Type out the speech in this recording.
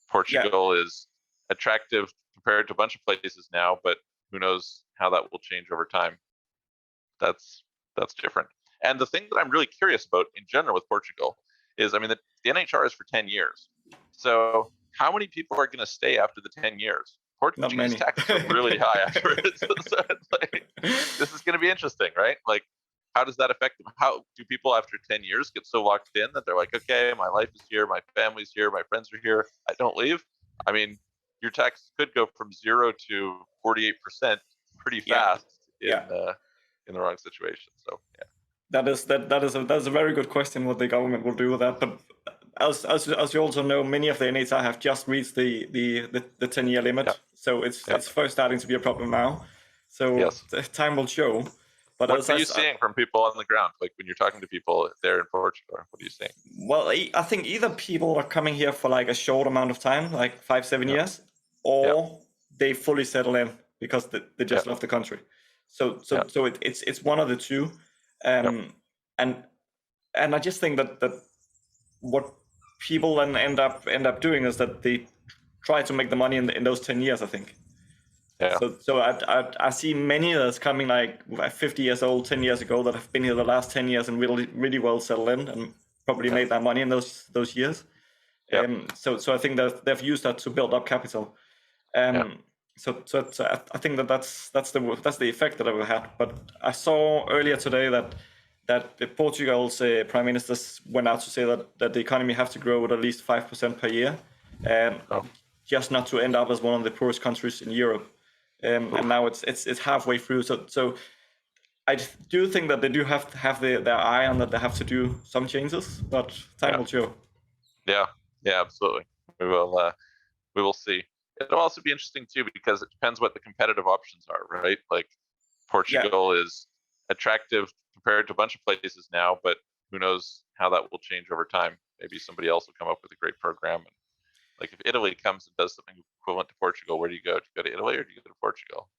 Yeah, Portugal is attractive compared to a bunch of places now, but who knows how that will change over time. That's that's different. And the thing that I'm really curious about in general with Portugal is, I mean, the NHR is for 10 years. So how many people are going to stay after the 10 years? not Portuguese many. taxes are really high after it. So it's like, this is going to be interesting, right? Like, how does that affect them? How do people after 10 years get so locked in that they're like, okay, my life is here, my family's here, my friends are here, I don't leave? I mean, your tax could go from 0 to 48% pretty Yeah, fast yeah. in the wrong situation. So yeah, That is a very good question. What the government will do with that, but as you also know, many of the NHR have just reached the 10-year yeah, limit, so yeah, it's first starting to be a problem now. So yes. time will show. But What are you seeing from people on the ground? Like when you're talking to people there in Portugal, what are you seeing? well, I think either people are coming here for like a short amount of time, like 5 7 Yeah, years, yeah, or they fully settle in because they yeah, just love the country. So yeah, it's one of the two, yeah, and and I just think that what people then end up doing is that they try to make the money in those 10 years. I think yeah, so. I see many that's coming like 50 years old 10 years ago that have been here the last 10 years and really well settled in and probably yeah, made their money in those years. yeah, So I think that they've used that to build up capital. yeah, So I think that's the effect that I've had. But I saw earlier today that Portugal's prime minister went out to say that the economy have to grow at least 5% per year, um, oh, just not to end up as one of the poorest countries in Europe. And oof, now it's halfway through. So I do think that they do have to have their eye on that. They have to do some changes, but time yeah, will show. yeah, yeah, absolutely. We will, we will see. It'll also be interesting too because it depends what the competitive options are, right? Like Yeah. Portugal is attractive compared to a bunch of places now, but who knows how that will change over time? Maybe somebody else will come up with a great program. And like if Italy comes and does something equivalent to Portugal, where do you go? Do you go to Italy or do you go to Portugal?